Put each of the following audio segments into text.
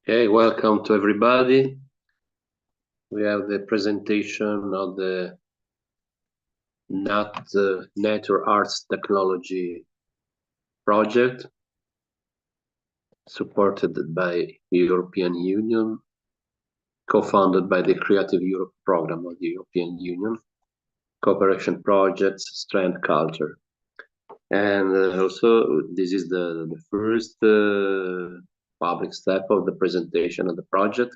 Okay, welcome to everybody. We have the presentation of the NAT Nature Arts Technology project, supported by the European Union, co-founded by the Creative Europe program of the European Union, cooperation projects, strand culture. And also, this is the first public step of the presentation of the project.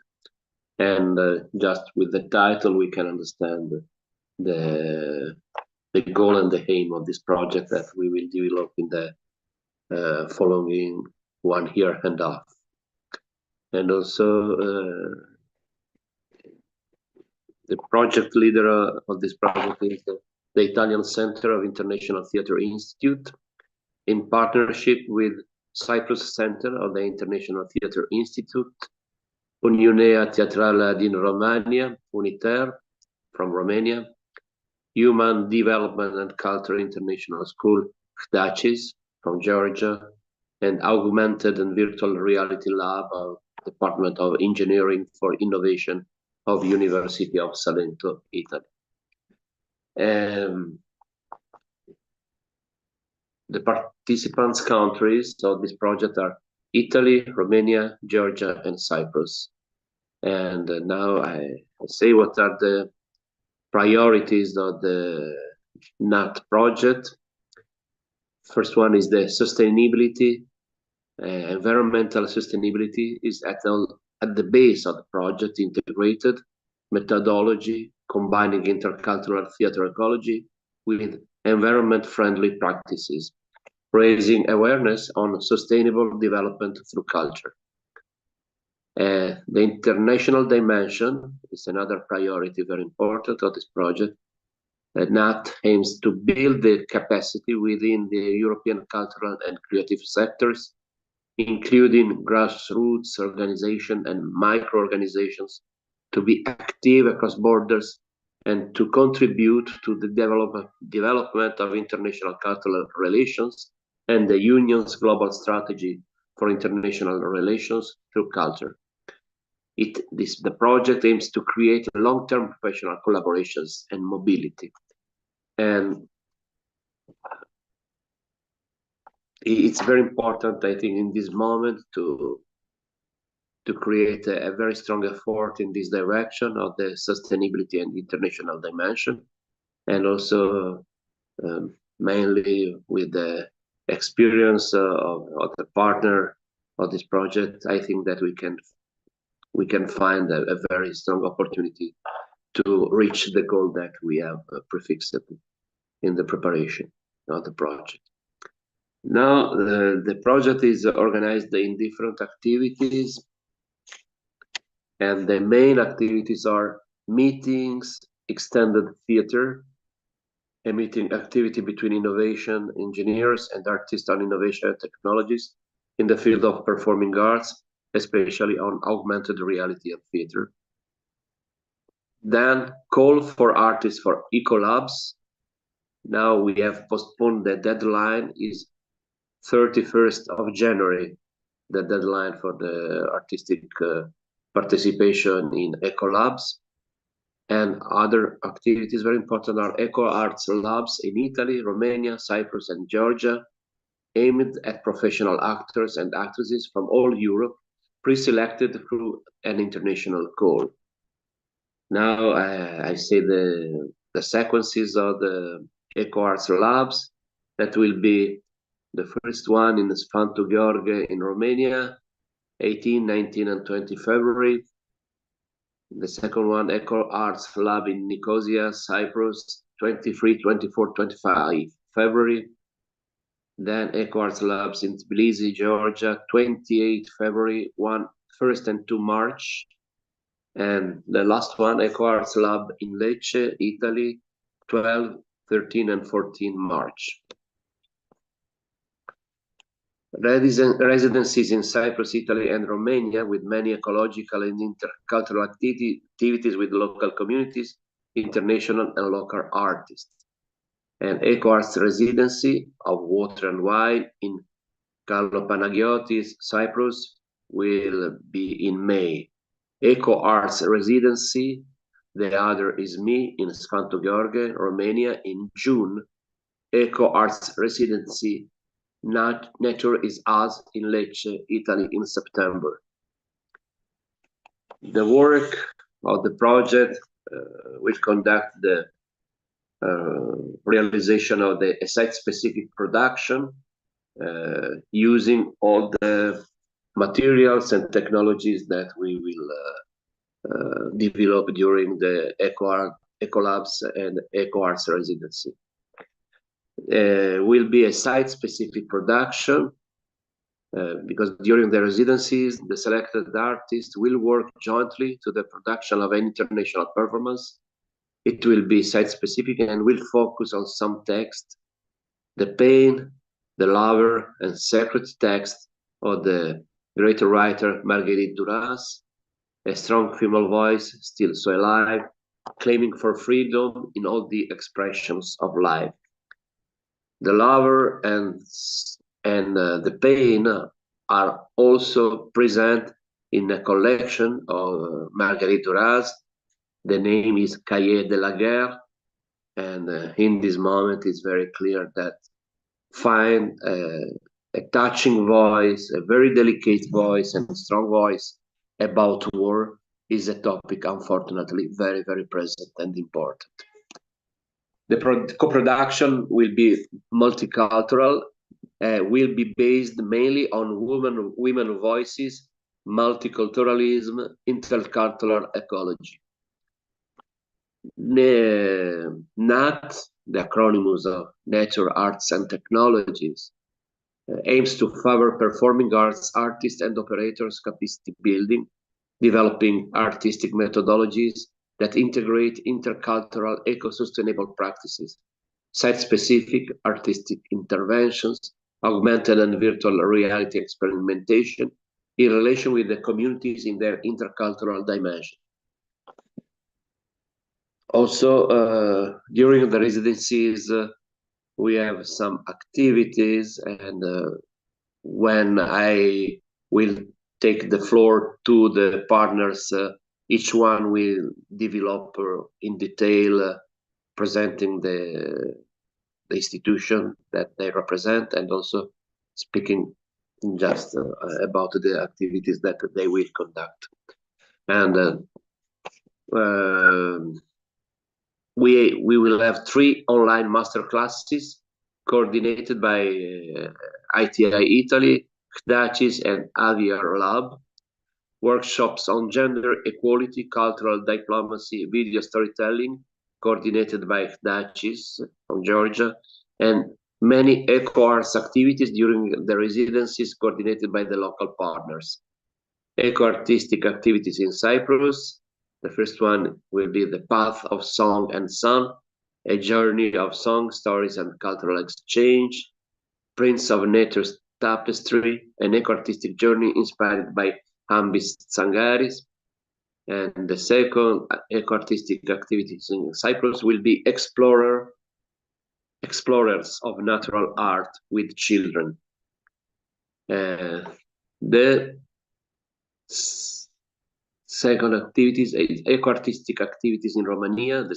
And just with the title, we can understand the goal and the aim of this project that we will develop in the following 1 year and a half. And also, the project leader of this project is the Italian Center of International Theatre Institute, in partnership with Cyprus Center of the International Theatre Institute, Uniunea Teatrală din Romania, UNITER, from Romania, Human Development and Culture International School, HDACIS, from Georgia, and Augmented and Virtual Reality Lab of Department of Engineering for Innovation of University of Salento, Italy. The participants countries of this project are Italy, Romania, Georgia, and Cyprus. And now I say what are the priorities of the NAT project. First one is the sustainability. Environmental sustainability is at the base of the project, integrated methodology, combining intercultural theater ecology with environment-friendly practices, raising awareness on sustainable development through culture. The international dimension is another priority, very important of this project. NAT aims to build the capacity within the European cultural and creative sectors, including grassroots organizations and micro-organizations, to be active across borders and to contribute to the development of international cultural relations and the Union's global strategy for international relations through culture. The project aims to create long-term professional collaborations and mobility. And it's very important, I think, in this moment to create a very strong effort in this direction of the sustainability and international dimension, and also mainly with the experience of the partner of this project. I think that we can find a very strong opportunity to reach the goal that we have prefixed in the preparation of the project. Now, the project is organized in different activities, and the main activities are meetings, extended theater, a meeting activity between innovation engineers and artists on innovation and technologies in the field of performing arts, especially on augmented reality and theater. Then call for artists for ecolabs. Now we have postponed the deadline, is 31st of January, the deadline for the artistic participation in ecolabs. And other activities very important are eco arts labs in Italy, Romania, Cyprus, and Georgia, aimed at professional actors and actresses from all Europe, pre-selected through an international call. Now I say the sequences of the eco arts labs. That will be the first one in Sfântu Gheorghe in Romania, 18, 19, and 20 February. The second one, Eco Arts Lab in Nicosia, Cyprus, 23, 24, 25 February. Then Eco Arts Labs in Tbilisi, Georgia, 28 February, 1st and 2 March. And the last one, Eco Arts Lab in Lecce, Italy, 12, 13, and 14 March. Residencies in Cyprus, Italy, and Romania, with many ecological and intercultural activities with local communities, international and local artists. And Eco Arts residency of water and wine in Kallopanagiotis, Cyprus, will be in May. Eco Arts Residency, the other is me in Sfanto Gheorghe, Romania in June. Eco Arts Residency, Nature is Us in Lecce, Italy in September. The work of the project will conduct the realization of the site-specific production using all the materials and technologies that we will develop during the Eco Labs and Eco Arts Residency. Will be a site-specific production because during the residencies, the selected artists will work jointly to the production of an international performance. It will be site-specific and will focus on some text, the pain, the lover, and sacred text of the great writer Marguerite Duras, a strong female voice, still so alive, claiming for freedom in all the expressions of life. The lover and the pain are also present in a collection of Marguerite Duras. The name is Cahiers de la Guerre, and in this moment it's very clear that find a touching voice, a very delicate voice and a strong voice about war is a topic, unfortunately, very, very present and important. The co-production will be multicultural, will be based mainly on women voices, multiculturalism, intercultural ecology. NAT, the acronym of Nature, Arts and Technologies, aims to favor performing arts artists and operators capacity building, developing artistic methodologies that integrate intercultural eco-sustainable practices, site-specific artistic interventions, augmented and virtual reality experimentation in relation with the communities in their intercultural dimension. Also, during the residencies, we have some activities, and when I will take the floor to the partners, each one will develop in detail, presenting the institution that they represent, and also speaking just about the activities that they will conduct. And we will have 3 online master classes coordinated by ITI Italy, HDACIS, and Aviar Lab. Workshops on gender equality, cultural diplomacy, video storytelling, coordinated by HDACIS from Georgia, and many eco-arts activities during the residencies coordinated by the local partners. Eco-artistic activities in Cyprus. The first one will be The Path of Song and Sun, a journey of song, stories, and cultural exchange. Prince of Nature's Tapestry, an eco-artistic journey inspired by Ambis Tsangaris. And the second eco-artistic activities in Cyprus will be explorers of natural art with children. The second activities is eco-artistic activities in Romania. The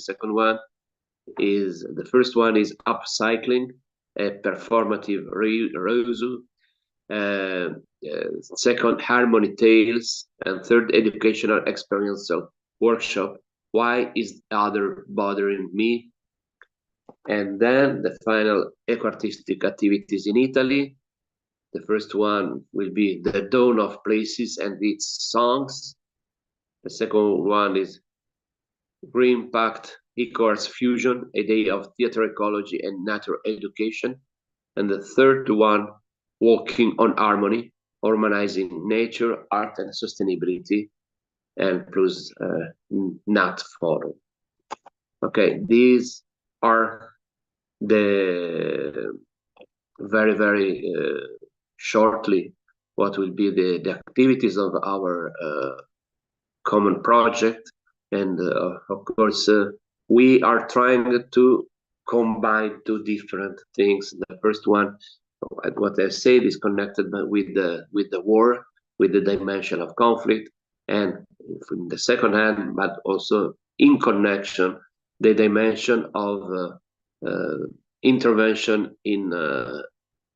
first one is upcycling, a performative reuse. Second, harmony tales, and third, educational experiential workshop. Why is the other bothering me? And then the final eco-artistic activities in Italy. The first one will be The Dawn of Places and its Songs. The second one is Green Pact Eco-Arts Fusion, a day of theater ecology and nature education. And the third one, Walking on Harmony, harmonizing nature, art, and sustainability, and plus NAT forum. Okay, these are the very, very shortly what will be the activities of our common project. And of course, we are trying to combine 2 different things. The first one, what I said, is connected with the war. with the dimension of conflict, and in the second hand, but also in connection, the dimension of intervention in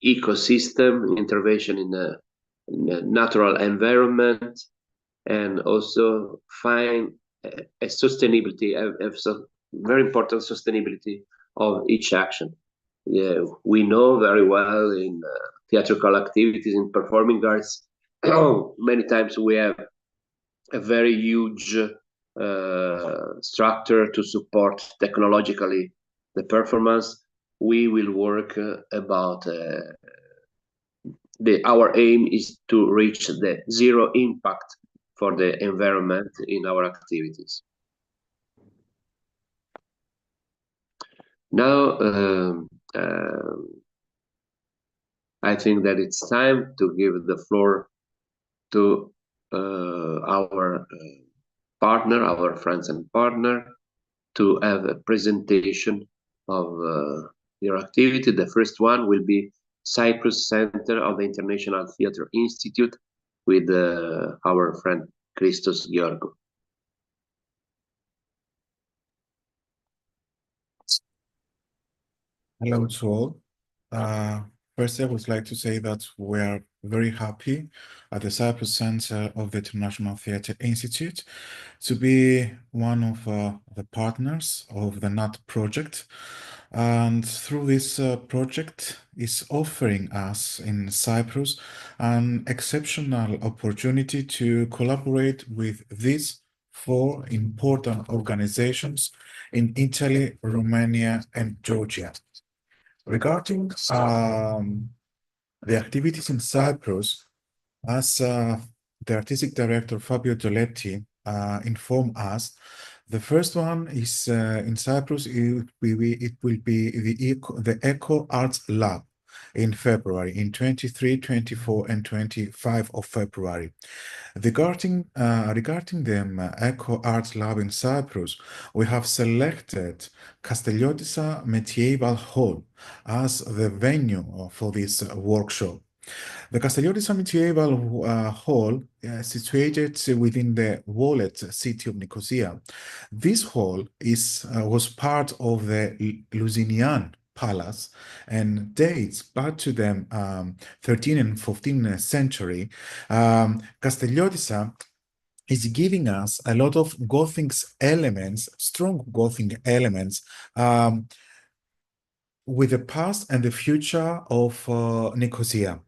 ecosystem, intervention in a natural environment, and also find a sustainability, very important sustainability of each action. Yeah, we know very well in theatrical activities, in performing arts, many times we have a very huge structure to support technologically the performance. We will work about our aim is to reach the zero impact for the environment in our activities. Now, I think that it's time to give the floor to our partner, our friends and partner, to have a presentation of your activity. The first one will be Cyprus Center of the International Theatre Institute with our friend Christos Georgou. Hello to all. First, I would like to say that we are very happy at the Cyprus Center of the International Theatre Institute to be one of the partners of the NAT project. And through this project is offering us in Cyprus an exceptional opportunity to collaborate with these four important organizations in Italy, Romania, and Georgia. Regarding the activities in Cyprus, as the artistic director Fabio Doletti informed us, the first one is in Cyprus. It will be the Eco Arts Lab in February, in 23, 24, and 25 of February. Regarding the Eco Arts Lab in Cyprus, we have selected Castelliotissa Medieval Hall as the venue for this workshop. The Castelliotissa Medieval Hall, situated within the walled city of Nicosia. This hall was part of the Lusinian Palace and dates back to the 13th and 14th century. Castelliotissa is giving us a lot of Gothic elements, strong Gothic elements, with the past and the future of Nicosia.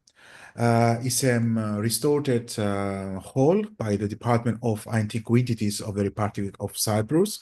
It's a restored hall by the Department of Antiquities of the Republic of Cyprus,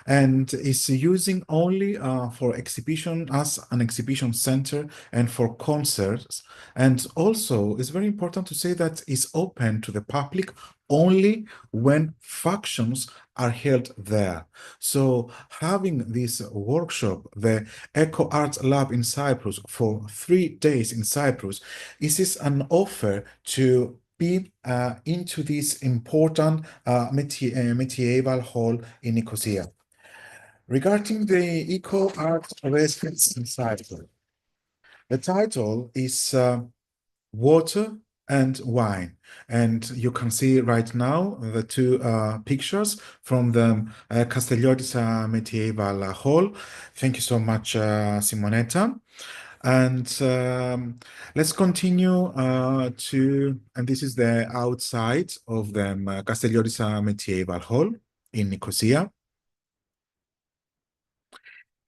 and is using only for exhibition as an exhibition center and for concerts. And also, it's very important to say that it's open to the public only when functions are held there. So having this workshop, the Eco Arts Lab in Cyprus, for 3 days in Cyprus, is an offer to be into this important medieval hall in Nicosia. Regarding the Eco Art Residencies in Cyprus, the title is Water and Wine. And you can see right now the two pictures from the Castelliotissa Medieval Hall. Thank you so much, Simonetta. And let's continue and this is the outside of the Castelliotissa Medieval Hall in Nicosia.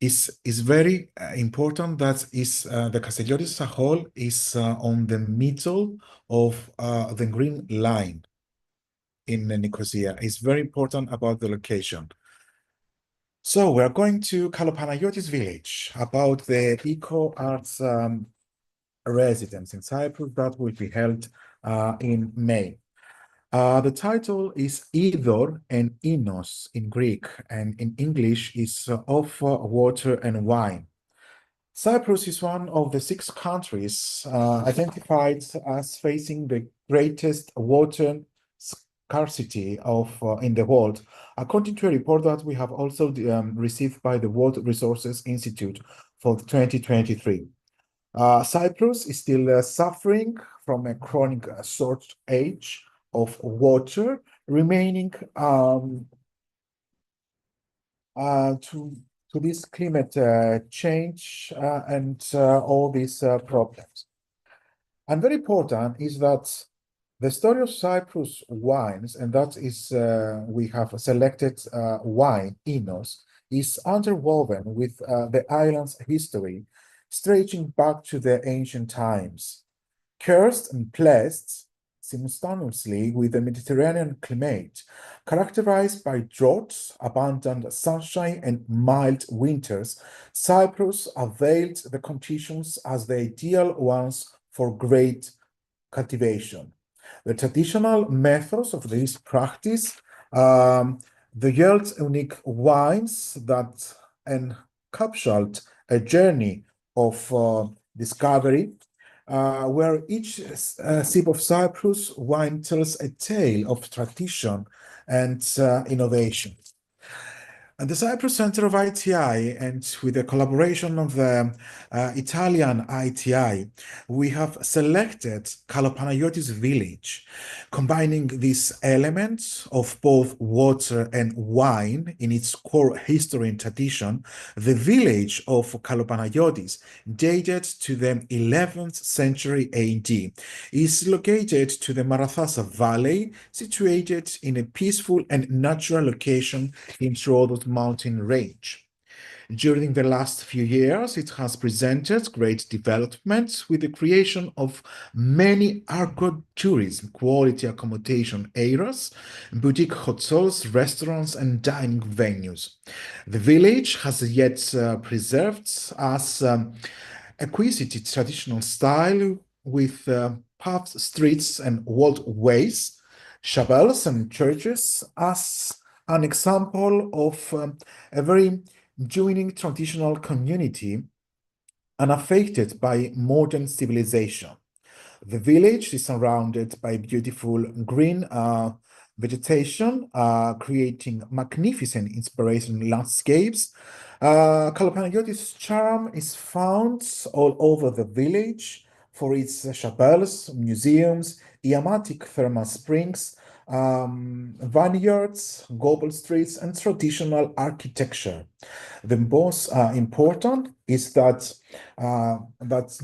Is very important that the Castelliotissa Hall is on the middle of the Green Line in Nicosia. It's very important about the location. So we're going to Kalopanayotis village, about the Eco Arts residence in Cyprus that will be held in May. The title is Idor and Inos in Greek, and in English is Of Water and Wine. Cyprus is one of the 6 countries identified as facing the greatest water scarcity in the world, according to a report that we have also received by the World Resources Institute for 2023. Cyprus is still suffering from a chronic shortage of water remaining to this climate change and all these problems. And very important is that the story of Cyprus wines, and that is we have selected wine, Enos, is interwoven with the island's history, stretching back to the ancient times. Cursed and blessed simultaneously with the Mediterranean climate, characterized by droughts, abundant sunshine, and mild winters, Cyprus availed the conditions as the ideal ones for great cultivation. The traditional methods of this practice, the yield unique wines that encapsuled a journey of discovery, where each sip of Cyprus wine tells a tale of tradition and innovation. At the Cyprus Center of ITI, and with the collaboration of the Italian ITI, we have selected Kalopanagiotis village, combining these elements of both water and wine in its core history and tradition. The village of Kalopanagiotis, dated to the 11th century AD, is located to the Marathasa Valley, situated in a peaceful and natural location in Rhodos mountain range. During the last few years, it has presented great developments with the creation of many agro-tourism quality accommodation areas, boutique hotels, restaurants, and dining venues. The village has yet preserved as acquisitive traditional style with paved streets and walled ways, chapels and churches as an example of a very joining traditional community unaffected by modern civilization. The village is surrounded by beautiful green vegetation, creating magnificent inspiration landscapes. Kalopanagiotis' charm is found all over the village for its chapels, museums, Iamatic thermal springs, vineyards, gobble streets, and traditional architecture. The most important is that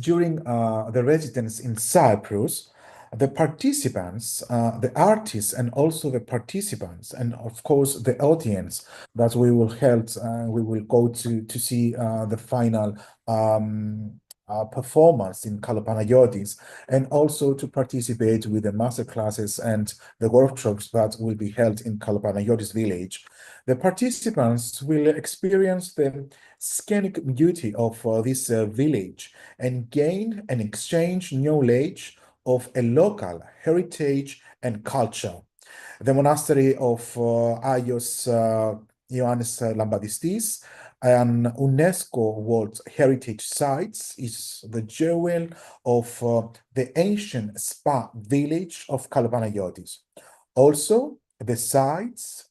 during the residence in Cyprus, the participants, the artists, and also the participants, and of course the audience that we will we will go to see the final performance in Kalopanagiotis, and also to participate with the master classes and the workshops that will be held in Kalopanagiotis village. The participants will experience the scenic beauty of this village and gain and exchange knowledge of a local heritage and culture. The monastery of Agios Ioannis Lambadistis, an UNESCO World Heritage Site, is the jewel of the ancient spa village of Kalopanagiotis. Also, the sites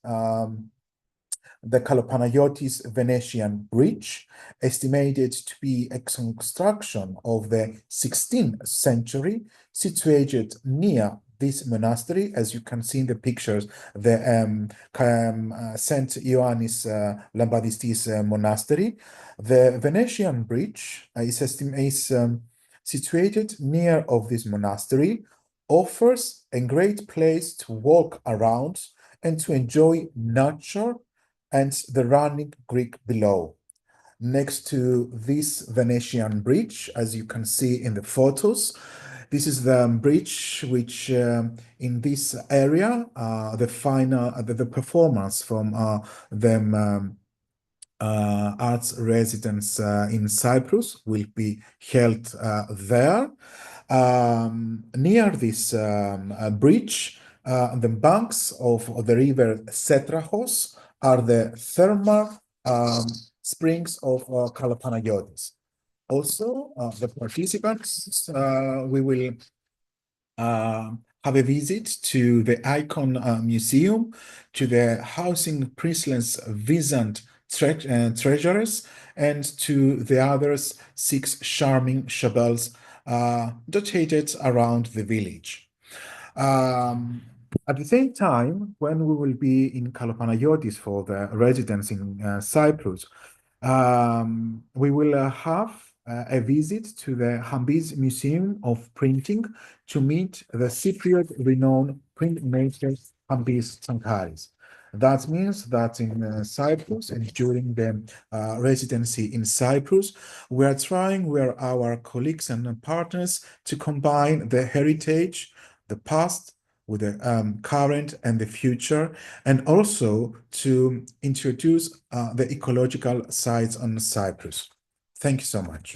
the Kalopanagiotis Venetian Bridge, estimated to be a construction of the 16th century, situated near this monastery. As you can see in the pictures, the Saint Ioannis Lambadistis monastery. The Venetian Bridge is situated near of this monastery, offers a great place to walk around and to enjoy nature and the running creek below. Next to this Venetian bridge, as you can see in the photos, this is the bridge which in this area, the performance from the arts residence in Cyprus will be held there. Near this bridge, the banks of the river Setrachos are the thermal springs of Kalopanagiotis. Also, the participants, we will have a visit to the Icon Museum, to the Housing Princelands Visant treasures, and to the other 6 charming chapels dotated around the village. At the same time, when we will be in Kalopanayotis for the residence in Cyprus, we will have a visit to the Hambiz Museum of Printing to meet the Cypriot renowned printmaker Hambiz Tsankaris. That means that in Cyprus and during the residency in Cyprus, we are trying with our colleagues and partners to combine the heritage, the past, with the current and the future, and also to introduce the ecological sites on Cyprus. Thank you so much.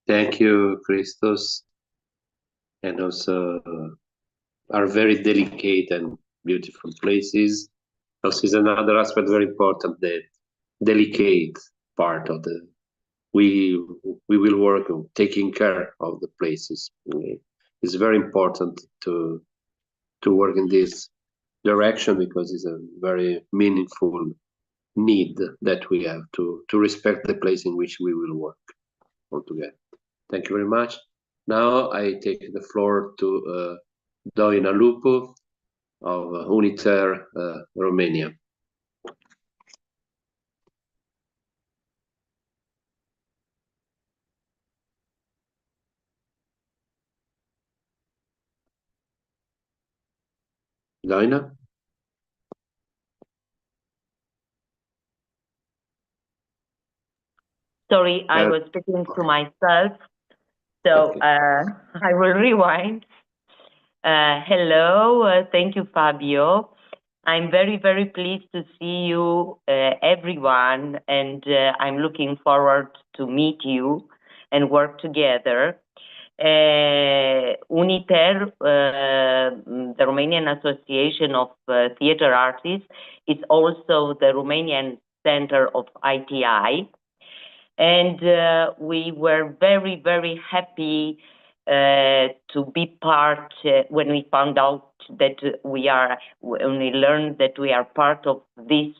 Thank you, Christos, and also are very delicate and beautiful places. Also is another aspect very important, the delicate part of the we will work on taking care of the places. It's very important to work in this direction because it's a very meaningful need that we have to respect the place in which we will work altogether. Thank you very much. Now I take the floor to Doina Lupu of Uniter Romania. Doina? Sorry, I was speaking to myself, so Okay. I will rewind. Hello, thank you, Fabio. I'm very, very pleased to see you, everyone, and I'm looking forward to meet you and work together. Uniter, the Romanian Association of Theatre Artists, is also the Romanian Center of ITI. And we were very, very happy to be part when we found out that when we learned that we are part of this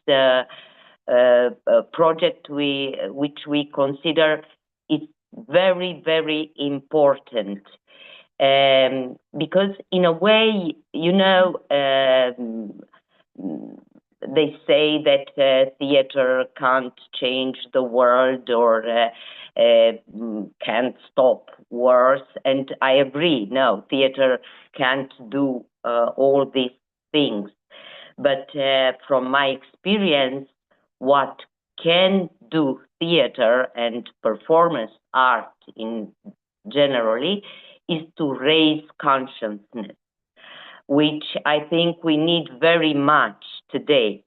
project, which we consider is very, very important. Because in a way, you know, they say that theater can't change the world or can't stop wars, and I agree. No, theater can't do all these things. But from my experience, what can do theater and performance art in generally is to raise consciousness, which I think we need very much today,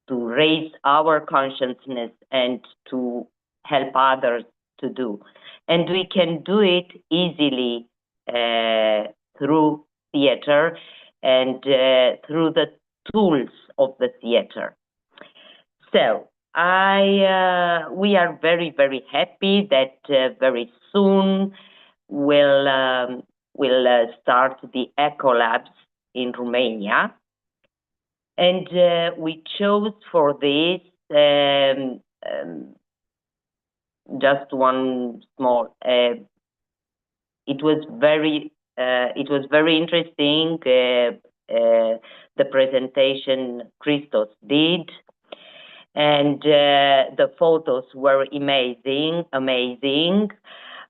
to raise our consciousness and to help others to do. And we can do it easily through theater and through the tools of the theater. So we are very, very happy that very soon we'll start the Eco Labs in Romania. And we chose for this just one small. It was very interesting. The presentation Christos did, and the photos were amazing.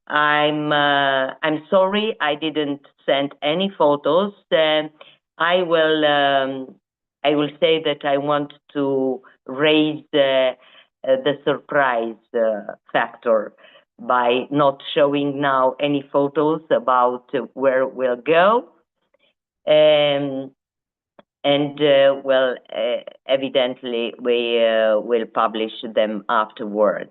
I'm sorry I didn't send any photos. I will say that I want to raise the surprise factor by not showing now any photos about where we'll go. Evidently we will publish them afterwards.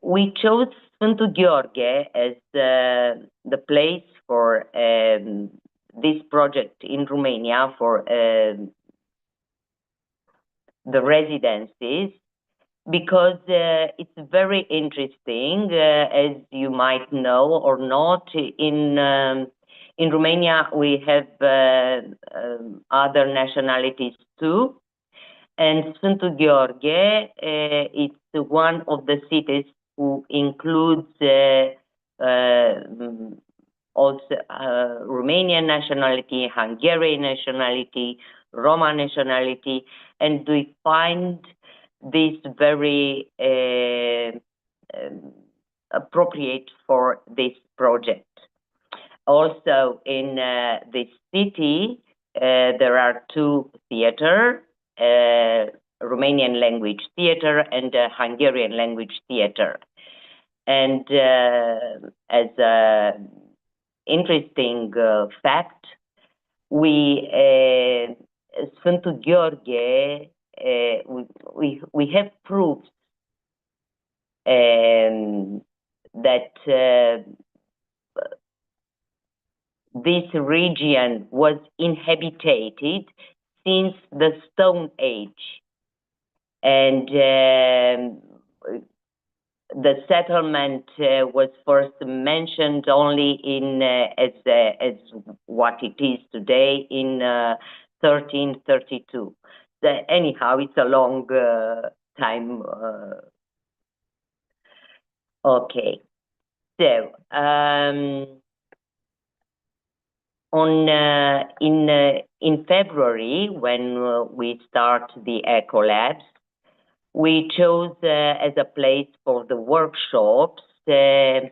We chose Sfântu Gheorghe as the place for this project in Romania for the residencies, because it's very interesting, as you might know or not. In Romania, we have other nationalities too, and Sfântu Gheorghe it's one of the cities who includes also Romanian nationality, Hungarian nationality, Roma nationality, and we find this very appropriate for this project. Also in this city, there are two theaters, Romanian language theater and Hungarian language theater. And as an interesting fact, we Sfântu Gheorghe, we have proofs that this region was inhabited since the Stone Age, and the settlement was first mentioned only in as what it is today in 1332. So anyhow, it's a long time. Okay, so in February, when we start the Eco Labs, we chose as a place for the workshops. It's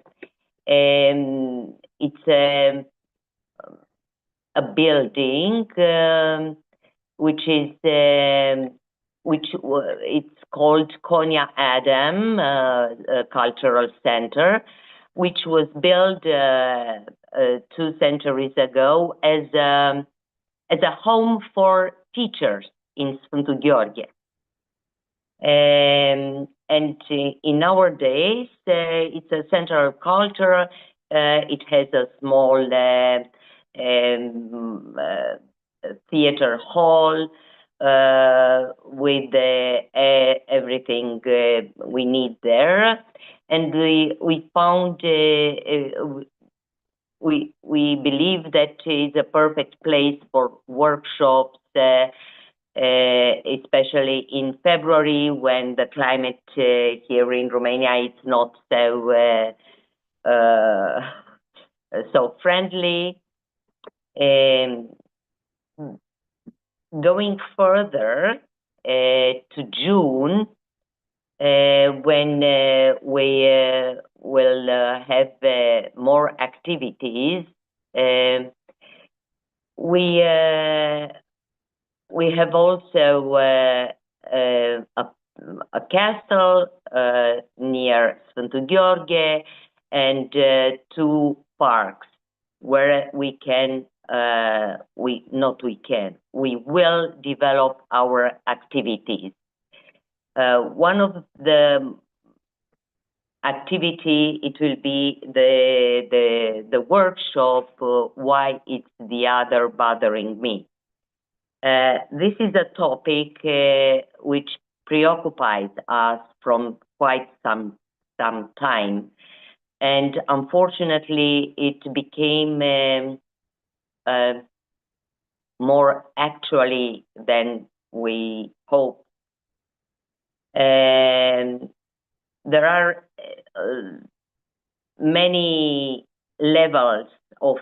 a building which is it's called Konya Adam Cultural Center, which was built 2 centuries ago as a home for teachers in Sfântu Gheorghe. And in our days, it's a center of culture. It has a small theater hall with everything we need there. And we found, we believe that it's a perfect place for workshops, especially in February when the climate here in Romania is not so so friendly. Going further to June, when we will have more activities, we have also a castle near Sfântu Gheorghe and 2 parks where we can, we will develop our activities. One of the activity, it will be the workshop, Why It's the Other Bothering Me. This is a topic which preoccupies us from quite some time, and unfortunately it became more actually than we hoped. And there are many levels of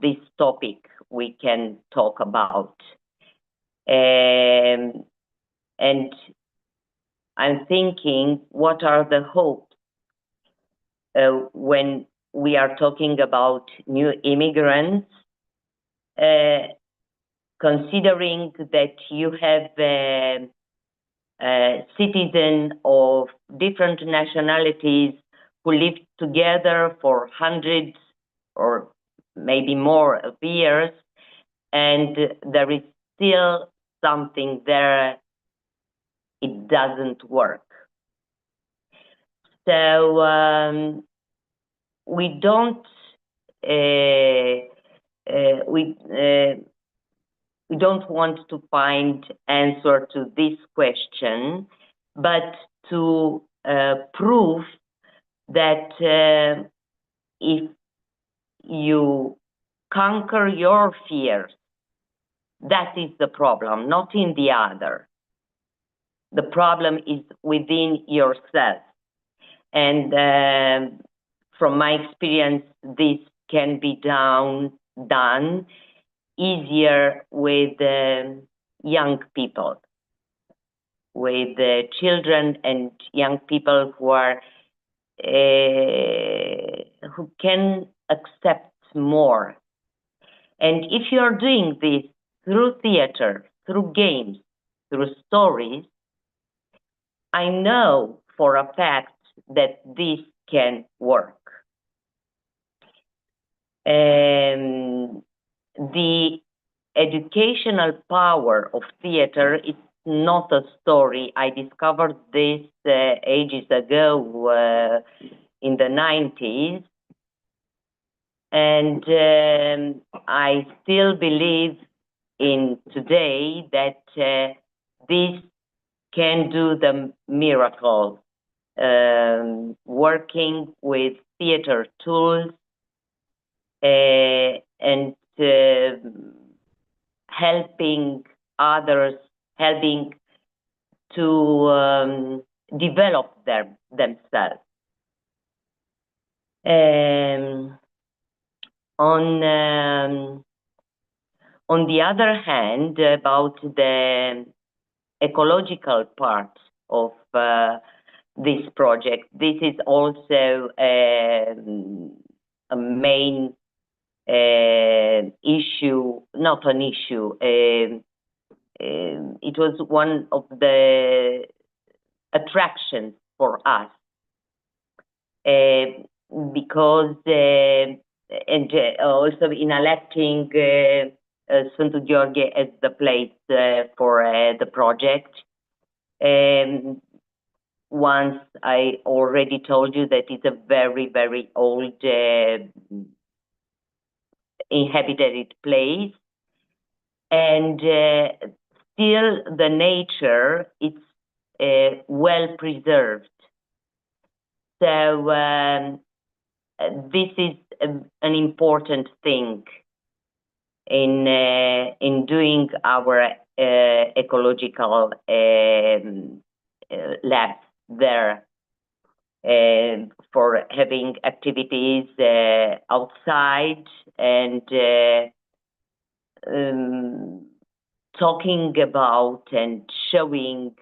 this topic we can talk about. And I'm thinking, what are the hopes when we are talking about new immigrants, considering that you have citizens of different nationalities who live together for hundreds or maybe more of years, and there is still something there, it doesn't work. So we don't we don't want to find answer to this question, but to prove that if you conquer your fears, that is the problem, not in the other. The problem is within yourself. And from my experience, this can be done easier with young people, with children and young people who are who can accept more. And if you are doing this through theater, through games, through stories, I know for a fact that this can work. The educational power of theater is not a story. I discovered this ages ago in the 90s. And I still believe in today that this can do the miracle, working with theater tools and helping others, helping to develop themselves. On the other hand, about the ecological part of this project, this is also a main issue, not an issue. It was one of the attractions for us because and also in electing Sfântu Gheorghe as the place for the project. Once I already told you that it's a very, very old inhabited place, and still the nature is well preserved. So this is an important thing in doing our ecological labs there, for having activities outside and talking about and showing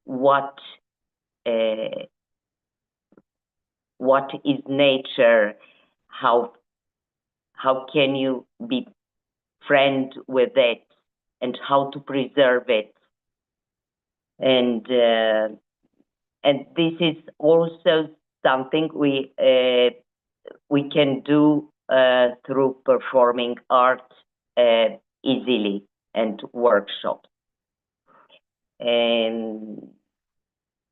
what is nature, how can you be friend with it, and how to preserve it, and this is also something we can do through performing art easily and workshops. And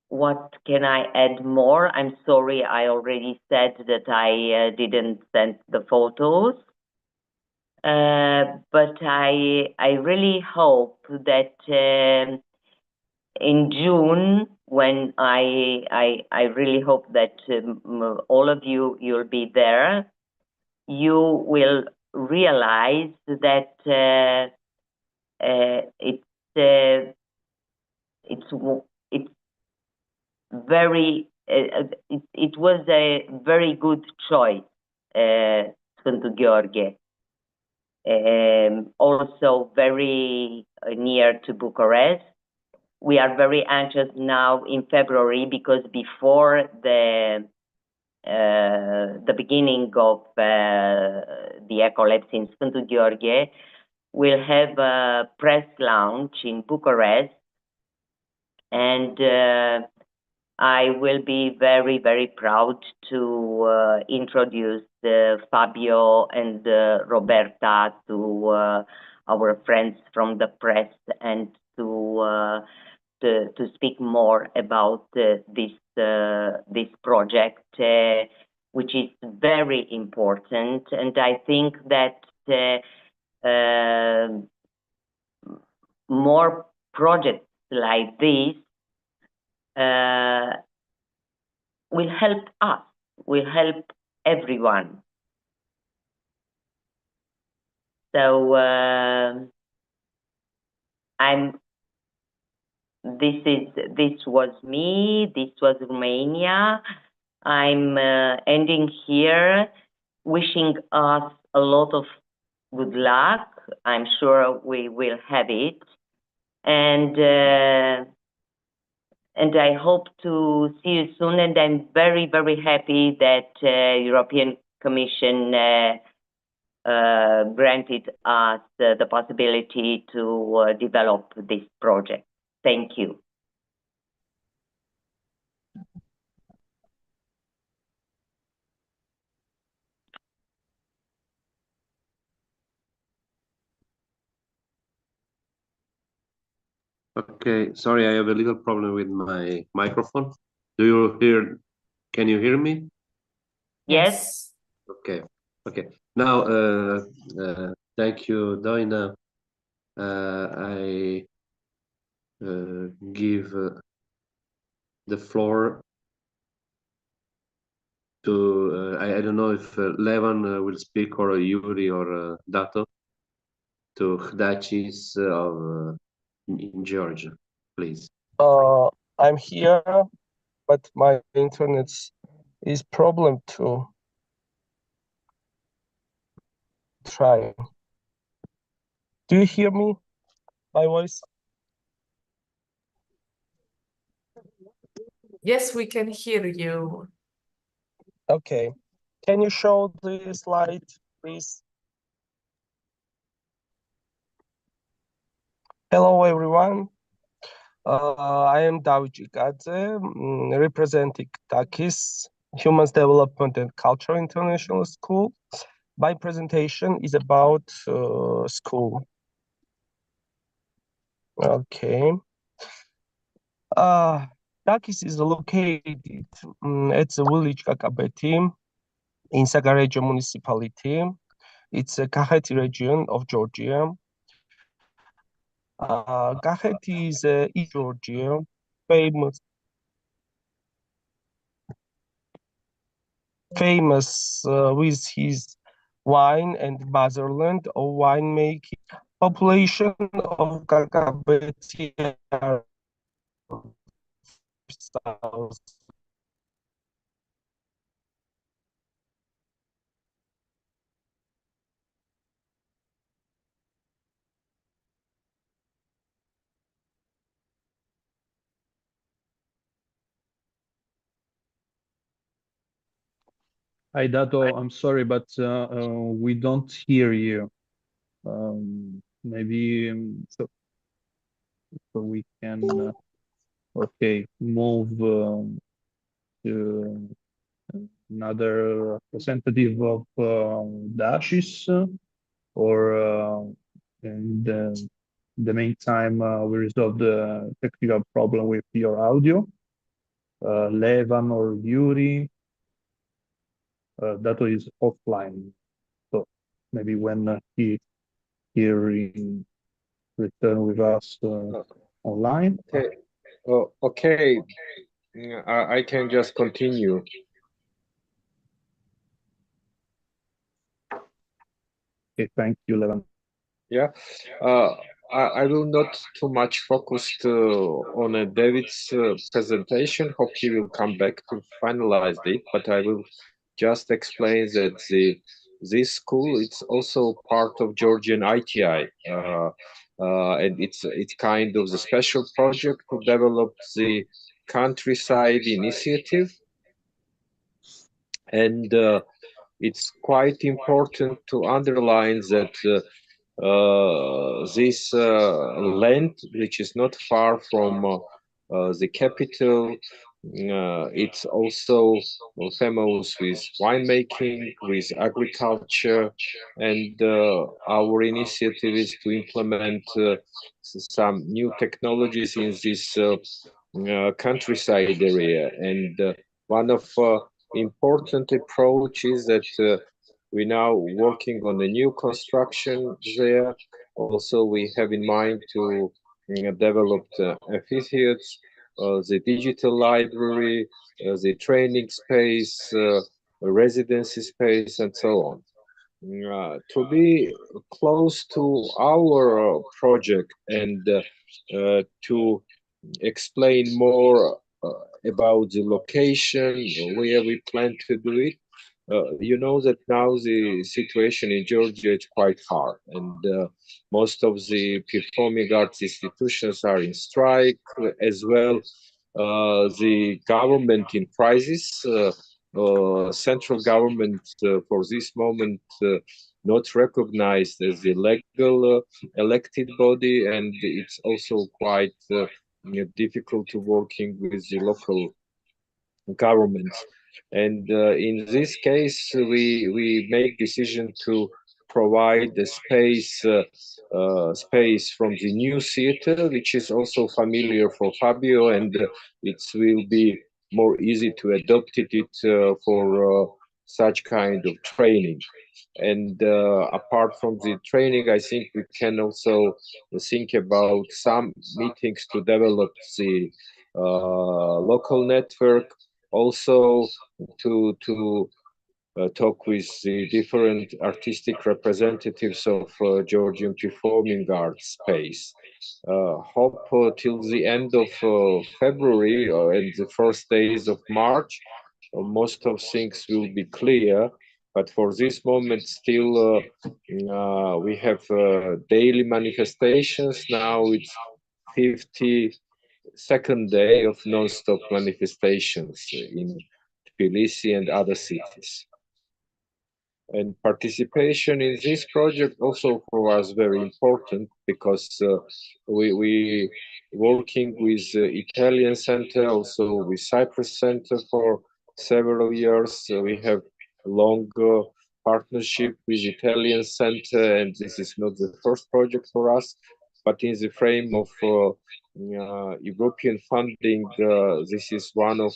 what can I add more? I'm sorry, I already said that I didn't send the photos. But I really hope that in June, when I really hope that all of you'll be there, you will realize that it's very it was a very good choice, Sfântu Gheorghe. Also very near to Bucharest. We are very anxious now in February, because before the beginning of the Ecolabs in Sfântu Gheorghe, we'll have a press launch in Bucharest, and I will be very, very proud to introduce Fabio and Roberta to our friends from the press, and to speak more about this project, which is very important. And I think that more projects like this will help us, will help everyone. So this was me, this was Romania. I'm ending here, wishing us a lot of good luck. I'm sure we will have it. And I hope to see you soon. And I'm very, very happy that European Commission granted us the possibility to develop this project. Thank you. Okay, sorry, I have a little problem with my microphone. Do you hear? Can you hear me? Yes. Okay, okay. Now, thank you, Doina. I give the floor to I don't know if Levan will speak, or Yuri, or Dato, to HDACIS of in Georgia, please. I'm here, but my internet is problem to try. Do you hear me? My voice? Yes, we can hear you. Okay. Can you show the slide, please? Hello, everyone. I am David Jikadze, representing HDACIS, Human Development and Culture International School. My presentation is about school. Okay. HDACIS is located at the village Kakabeti in Sagarejo municipality. It's a Kakheti region of Georgia. Kakheti is East Georgia, famous with his wine and motherland of winemaking. Population of Kakabeti are 5,000. Hi, Dato. I'm sorry, but we don't hear you. Maybe so we can okay, move to another representative of HDACIS, or in the meantime we resolve the technical problem with your audio. Levan or Yuri, Dato is offline, so maybe when he return with us online. Okay. Oh, okay. I can just continue. Okay, thank you, Levan. Yeah. I will not too much focus on David's presentation. Hope he will come back to finalize it, but I will just explain that this school, it's also part of Georgian ITI, and it's kind of the special project to develop the countryside initiative, and it's quite important to underline that this land, which is not far from the capital, it's also famous with winemaking, with agriculture, and our initiative is to implement some new technologies in this countryside area. And one of important approach is that we're now working on a new construction there. Also, we have in mind to develop the amphitheaters, the digital library, the training space, residency space, and so on. To be close to our project and to explain more about the location, where we plan to do it. You know that now the situation in Georgia is quite hard, and most of the performing arts institutions are in strike as well. The government in crisis, central government for this moment not recognized as the legal elected body, and it's also quite difficult to working with the local governments. And in this case, we make decision to provide the space from the new theater, which is also familiar for Fabio, and it will be more easy to adopt it for such kind of training. And apart from the training, I think we can also think about some meetings to develop the local network, also to talk with the different artistic representatives of Georgian performing arts space. Hope till the end of February and the first days of March, most of things will be clear. But for this moment, still we have daily manifestations. Now it's 52nd day of non-stop manifestations in Tbilisi and other cities. And participation in this project also for us very important, because we working with Italian center, also with Cyprus center for several years. We have long partnership with Italian center, and this is not the first project for us, but in the frame of European funding, this is one of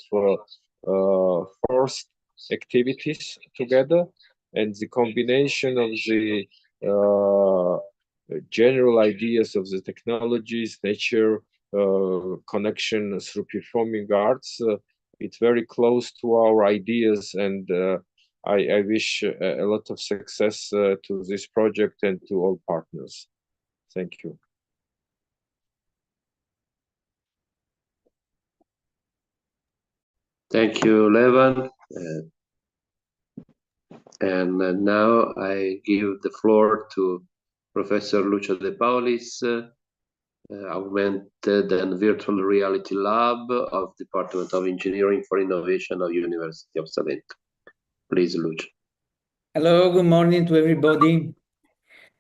first activities together. And the combination of the general ideas of the technologies, nature, connection through performing arts, it's very close to our ideas, and I wish a lot of success to this project and to all partners. Thank you. Thank you, Levan. And now I give the floor to Professor Lucio De Paulis, Augmented and Virtual Reality Lab of Department of Engineering for Innovation of University of Salento. Please, Lucio. Hello, good morning to everybody.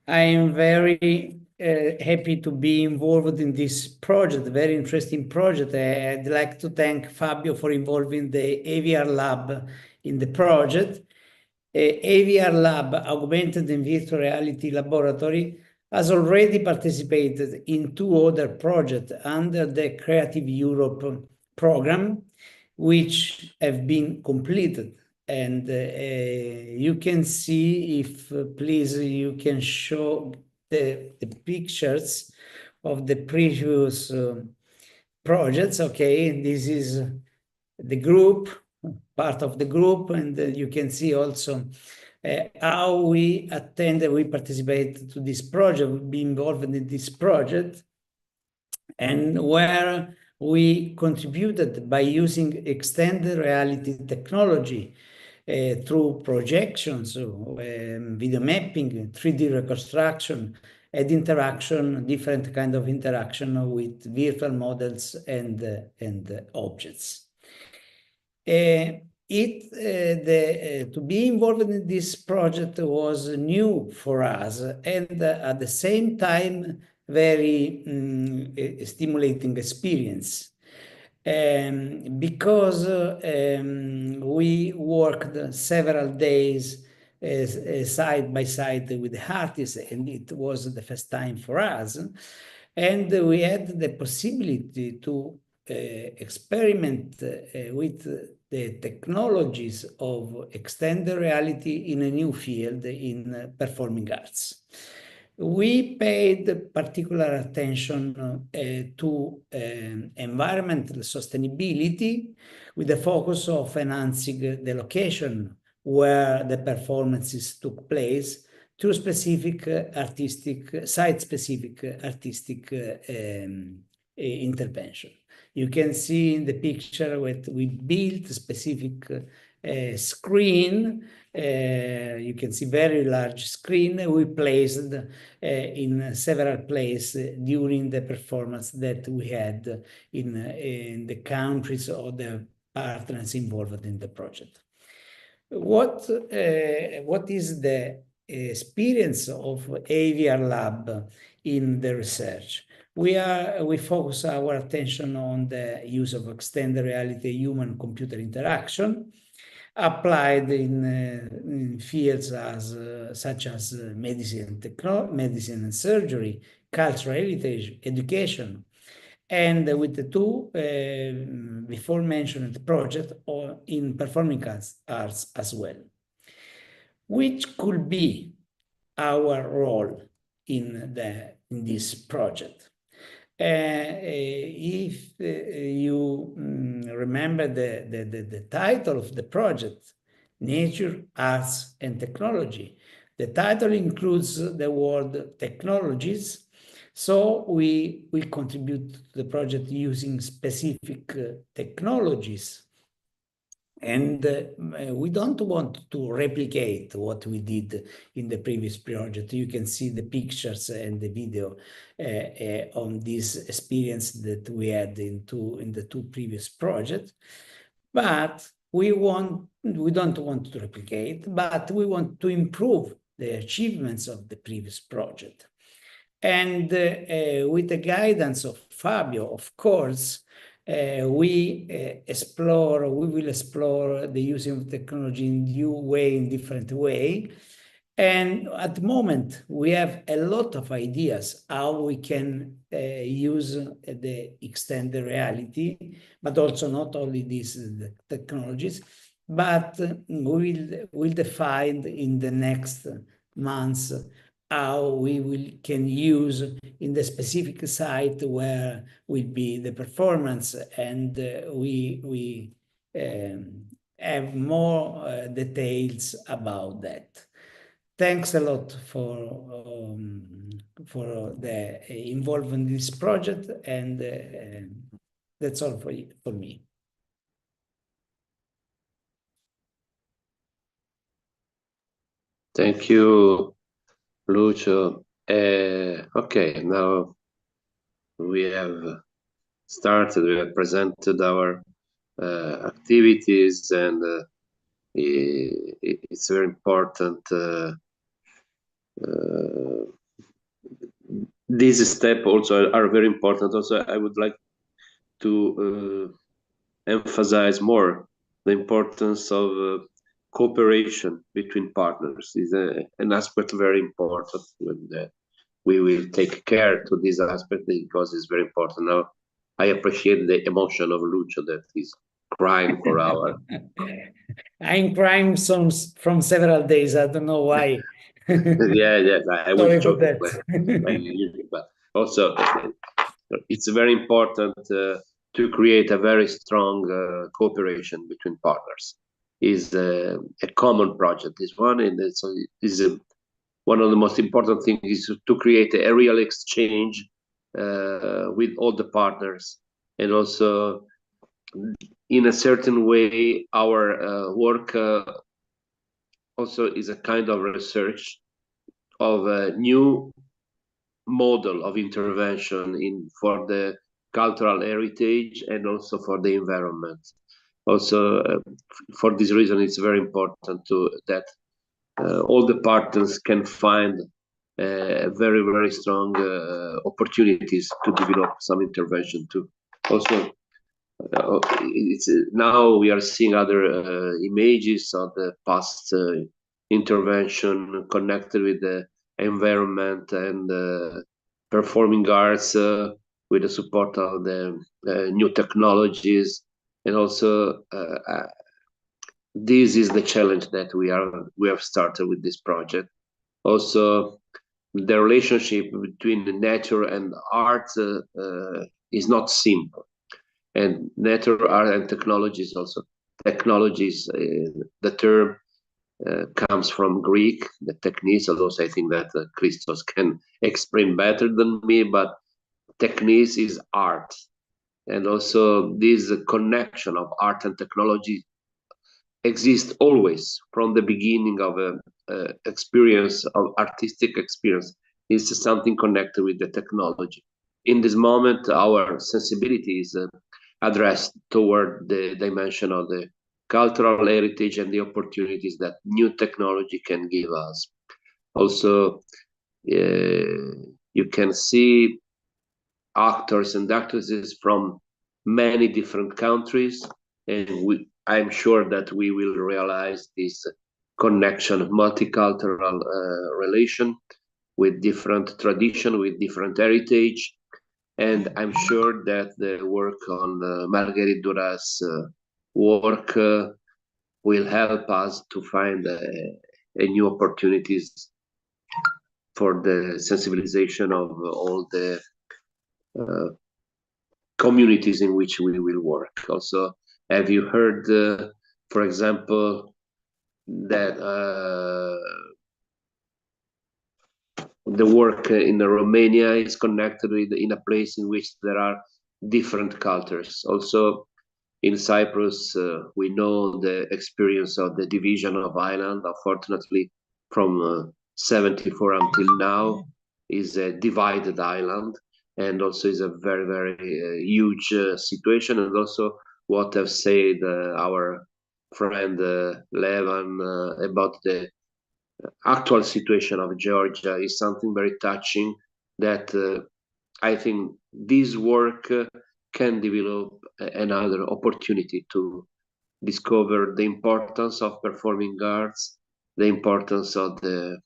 I am very happy to be involved in this project, very interesting project. I'd like to thank Fabio for involving the AVR Lab in the project. AVR Lab, Augmented and Virtual Reality Laboratory, has already participated in 2 other projects under the Creative Europe program, which have been completed. And you can see, if please, you can show the pictures of the previous projects. Okay, this is the group, part of the group, and you can see also how we attended, we participated to this project, we've been involved in this project, and where we contributed by using extended reality technology through projections, video mapping, 3D reconstruction, and interaction, different kind of interaction with virtual models and objects. To be involved in this project was new for us, and at the same time, very stimulating experience. Because we worked several days side by side with the artists, and it was the first time for us. And we had the possibility to experiment with the technologies of extended reality in a new field in performing arts. We paid particular attention to environmental sustainability, with the focus of enhancing the location where the performances took place through specific artistic, site-specific artistic intervention. You can see in the picture that we built a specific screen. You can see very large screen we placed in several places during the performance that we had in the countries or the partners involved in the project. What is the experience of AVR Lab in the research? We focus our attention on the use of extended reality human-computer interaction applied in fields such as medicine and surgery, cultural heritage, education, and with the two before mentioned project or in performing arts as well. Which could be our role in this project? If you remember the title of the project, Nature, Arts and Technology, the title includes the word technologies, so we contribute to the project using specific technologies. And we don't want to replicate what we did in the previous project. You can see the pictures and the video on this experience that we had in the two previous projects. But we don't want to replicate, but we want to improve the achievements of the previous project. And with the guidance of Fabio, of course, we will explore the use of technology in new way, in different way. And at the moment, we have a lot of ideas how we can use the extended reality, but also not only these technologies, but we'll define in the next months how we can use in the specific site where will be the performance, and we have more details about that. Thanks a lot for the involvement in this project, and that's all for me. Thank you, Lucio. Okay, now we have started, we have presented our activities, and it's very important. These steps also are very important. Also, I would like to emphasize more the importance of cooperation between partners. Is an aspect very important. When we will take care to this aspect because it's very important. Now, I appreciate the emotion of Lucio that he's crying for our. I'm crying from several days. I don't know why. Yeah, I was joking, that. but also it's very important to create a very strong cooperation between partners. Is a common project. This one, and one of the most important things is to create a real exchange with all the partners, and also in a certain way our work also is a kind of research of a new model of intervention for the cultural heritage and also for the environment. Also, for this reason, it's very important that all the partners can find very, very strong opportunities to develop some intervention too. Also, now we are seeing other images of the past intervention connected with the environment and performing arts with the support of the new technologies. And also, this is the challenge that we have started with this project. Also, the relationship between the nature and art is not simple. And nature, art, and technologies also. Technologies, the term comes from Greek, the techniques, although I think that Christos can explain better than me, but techniques is art. and also this connection of art and technology exists always from the beginning of a experience of artistic experience. Is something connected with the technology. In this moment, our sensibility is addressed toward the dimension of the cultural heritage and the opportunities that new technology can give us. Also, you can see actors and actresses from many different countries, and I'm sure that we will realize this connection, multicultural relation with different tradition, with different heritage. And I'm sure that the work on Marguerite Duras' work will help us to find a new opportunities for the sensibilization of all the communities in which we will work. Also, have you heard, for example, that the work in Romania is connected with in a place in which there are different cultures. Also, in Cyprus, we know the experience of the division of Ireland. Unfortunately, from 74 until now, is a divided island, and also is a very, very huge situation. And also, what have said our friend Levan about the actual situation of Georgia is something very touching that I think this work can develop another opportunity to discover the importance of performing arts, the importance of the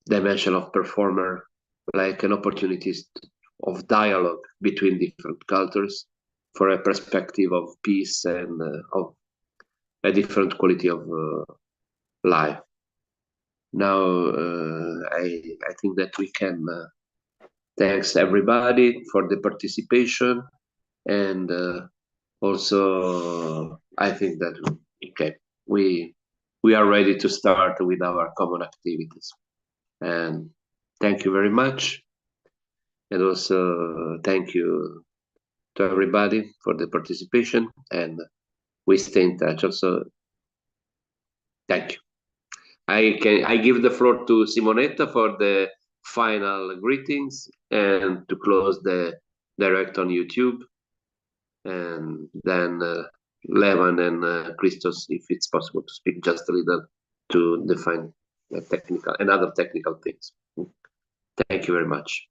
dimension of performer, like an opportunity of dialogue between different cultures for a perspective of peace and of a different quality of life. Now, I think that we can thanks everybody for the participation, and also I think that okay, we are ready to start with our common activities. And thank you very much, and also thank you to everybody for the participation, and we stay in touch. Also, thank you. I give the floor to Simonetta for the final greetings and to close the direct on YouTube, and then Levan and Christos, if it's possible to speak just a little to define the technical and other technical things. Thank you very much.